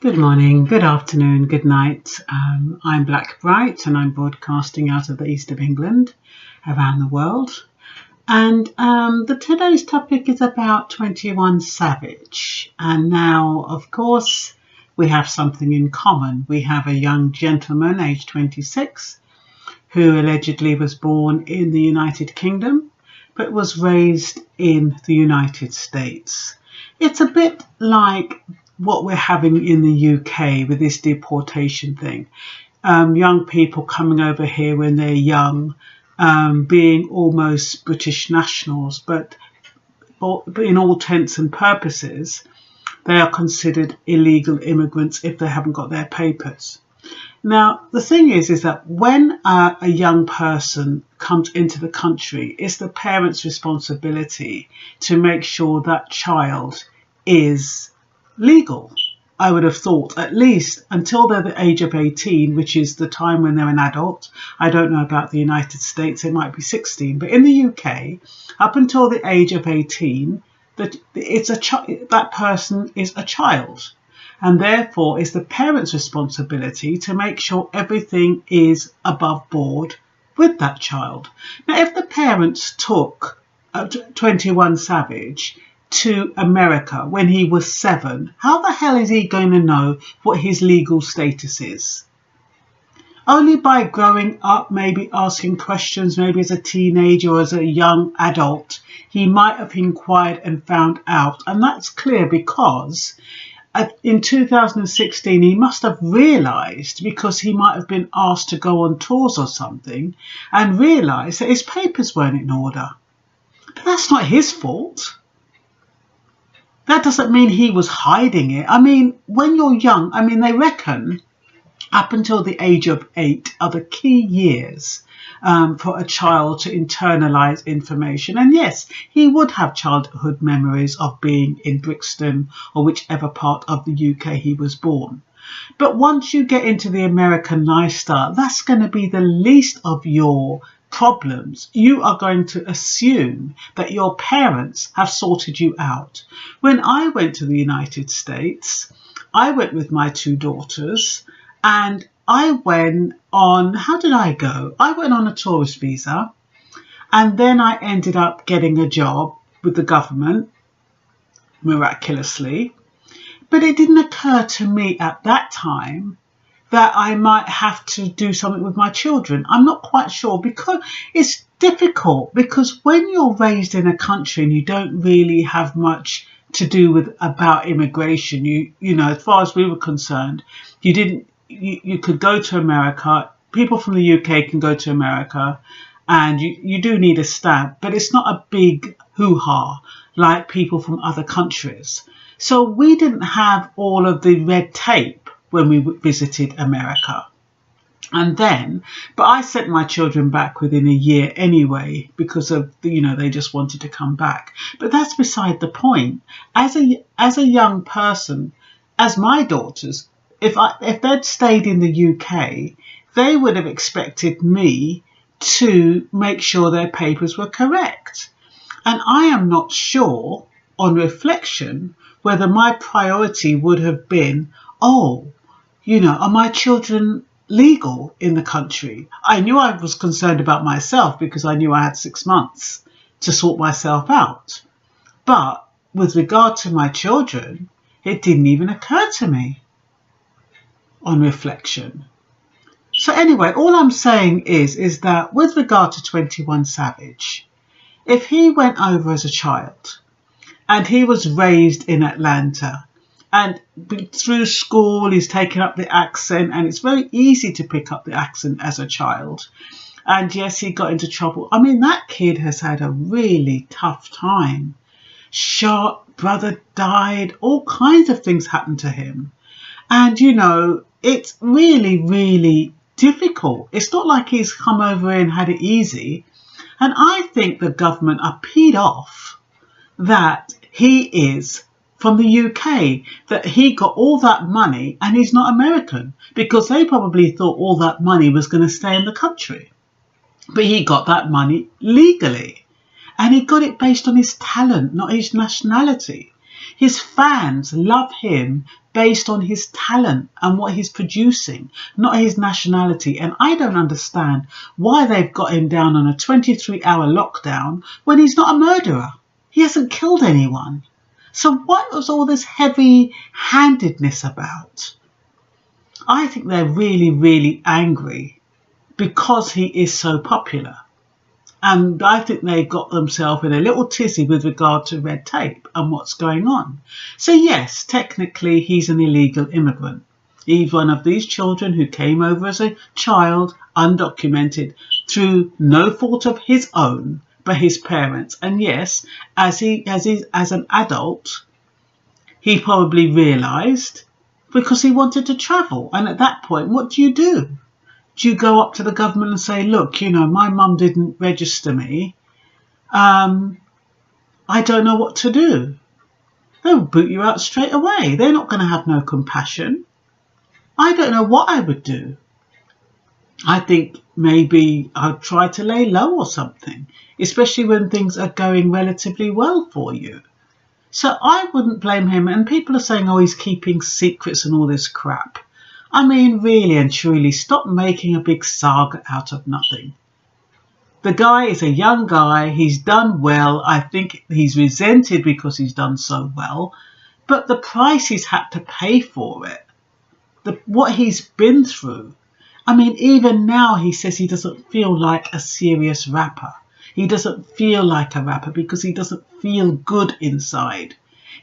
Good morning, good afternoon, good night. I'm Blackbright and I'm broadcasting out of the east of England around the world. And today's topic is about 21 Savage. And now, of course, we have something in common. We have a young gentleman, aged 26, who allegedly was born in the United Kingdom, but was raised in the United States. It's a bit like what we're having in the UK with this deportation thing. Young people coming over here when they're young, being almost British nationals, but in all intents and purposes, they are considered illegal immigrants if they haven't got their papers. Now, the thing is that when a young person comes into the country, it's the parents' responsibility to make sure that child is legal. I would have thought at least until they're the age of 18, which is the time when they're an adult. I don't know about the United States, it might be 16, but in the UK, up until the age of 18, that person is a child, and therefore it's the parents' responsibility to make sure everything is above board with that child. Now, if the parents took 21 Savage to America when he was 7, how the hell is he going to know what his legal status is? Only by growing up, maybe asking questions, maybe as a teenager or as a young adult, he might have inquired and found out. And that's clear because in 2016, he must have realised, because he might have been asked to go on tours or something, and realised that his papers weren't in order. But that's not his fault. That doesn't mean he was hiding it. I mean, when you're young, they reckon up until the age of 8 are the key years for a child to internalise information. And yes, he would have childhood memories of being in Brixton or whichever part of the UK he was born. But once you get into the American lifestyle, that's going to be the least of your problems. You are going to assume that your parents have sorted you out. When I went to the United States, I went with my 2 daughters and I went on, how did I go? I went on a tourist visa and then I ended up getting a job with the government, miraculously. But it didn't occur to me at that time that I might have to do something with my children. I'm not quite sure, because it's difficult, because when you're raised in a country and you don't really have much to do with about immigration, you know, as far as we were concerned, you could go to America, people from the UK can go to America, and you do need a stamp, but it's not a big hoo-ha like people from other countries. So we didn't have all of the red tape when we visited America. But I sent my children back within a year anyway, because of, they just wanted to come back. But that's beside the point. As a young person, as my daughters, if they'd stayed in the UK, they would have expected me to make sure their papers were correct. And I am not sure, on reflection, whether my priority would have been, are my children legal in the country? I knew I was concerned about myself because I knew I had 6 months to sort myself out. But with regard to my children, it didn't even occur to me on reflection. So anyway, all I'm saying is that with regard to 21 Savage, if he went over as a child and he was raised in Atlanta, and through school, he's taken up the accent, and it's very easy to pick up the accent as a child. And yes, he got into trouble. That kid has had a really tough time. Shot, brother died, all kinds of things happened to him. And, it's really, really difficult. It's not like he's come over and had it easy. And I think the government are peed off that he is from the UK, that he got all that money and he's not American, because they probably thought all that money was going to stay in the country. But he got that money legally, and he got it based on his talent, not his nationality. His fans love him based on his talent and what he's producing, not his nationality. And I don't understand why they've got him down on a 23-hour lockdown when he's not a murderer. He hasn't killed anyone. So what was all this heavy-handedness about? I think they're really, really angry because he is so popular. And I think they got themselves in a little tizzy with regard to red tape and what's going on. So yes, technically he's an illegal immigrant. He's one of these children who came over as a child, undocumented, through no fault of his own, but his parents. And yes, as an adult, he probably realised, because he wanted to travel. And at that point, what do? Do you go up to the government and say, look, you know, my mum didn't register me. I don't know what to do. They'll boot you out straight away. They're not going to have no compassion. I don't know what I would do. I think maybe I'd try to lay low or something, especially when things are going relatively well for you. So I wouldn't blame him. And people are saying, oh, he's keeping secrets and all this crap. I mean, really and truly, stop making a big saga out of nothing. The guy is a young guy. He's done well. I think he's resented because he's done so well. But the price he's had to pay for it, what he's been through. I mean, even now he says he doesn't feel like a serious rapper. He doesn't feel like a rapper because he doesn't feel good inside.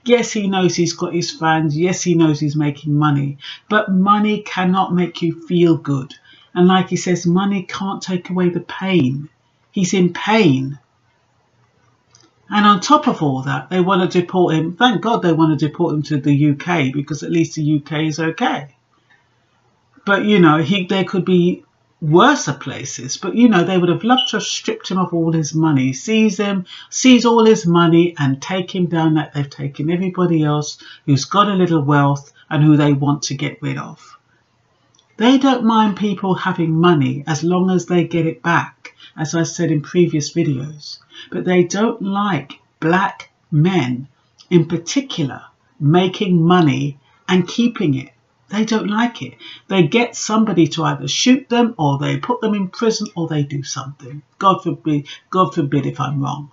Yes, he knows he's got his fans. Yes, he knows he's making money. But money cannot make you feel good. And like he says, money can't take away the pain. He's in pain. And on top of all that, they want to deport him. Thank God they want to deport him to the UK, because at least the UK is okay. But, you know, there could be worse places. But, you know, they would have loved to have stripped him of all his money, seize all his money and take him down like they've taken everybody else who's got a little wealth and who they want to get rid of. They don't mind people having money as long as they get it back, as I said in previous videos. But they don't like black men in particular making money and keeping it. They don't like it. They get somebody to either shoot them, or they put them in prison, or they do something. God forbid if I'm wrong.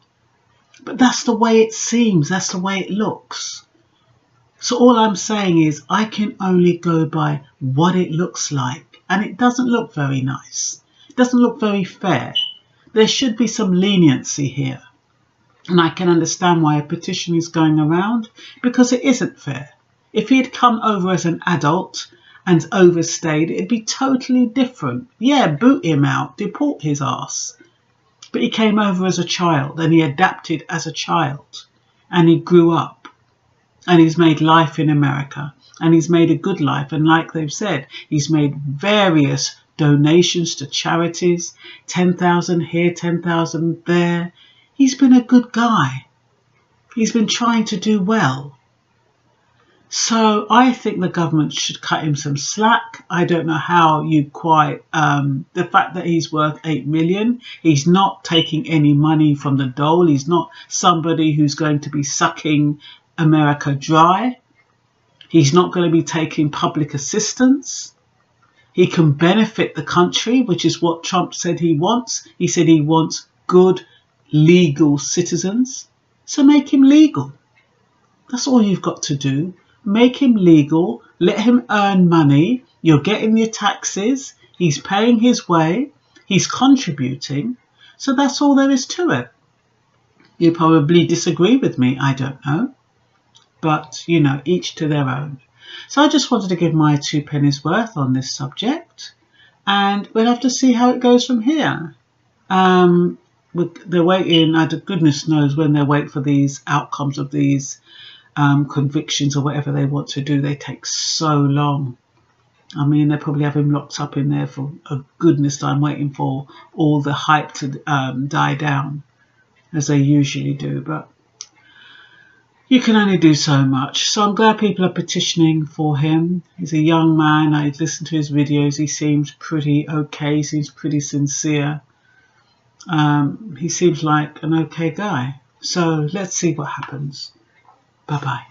But that's the way it seems. That's the way it looks. So all I'm saying is I can only go by what it looks like. And it doesn't look very nice. It doesn't look very fair. There should be some leniency here. And I can understand why a petition is going around, because it isn't fair. If he had come over as an adult and overstayed, it'd be totally different. Yeah, boot him out, deport his ass. But he came over as a child and he adapted as a child. And he grew up. And he's made life in America. And he's made a good life. And like they've said, he's made various donations to charities. 10,000 here, 10,000 there. He's been a good guy. He's been trying to do well. So I think the government should cut him some slack. I don't know how you quite, the fact that he's worth 8 million, he's not taking any money from the dole. He's not somebody who's going to be sucking America dry. He's not going to be taking public assistance. He can benefit the country, which is what Trump said he wants. He said he wants good, legal citizens. So make him legal. That's all you've got to do. Make him legal, let him earn money, you're getting your taxes, he's paying his way, he's contributing, so that's all there is to it. You probably disagree with me, I don't know, but, you know, each to their own. So I just wanted to give my 2 pennies worth on this subject, and we'll have to see how it goes from here. They're waiting, goodness knows when they wait for these outcomes of these convictions or whatever they want to do. They take so long. I mean, they probably have him locked up in there for a goodness time, waiting for all the hype to die down, as they usually do. But you can only do so much. So I'm glad people are petitioning for him. He's a young man. I listened to his videos. He seems pretty okay. He seems pretty sincere. He seems like an okay guy. So let's see what happens. Bye-bye.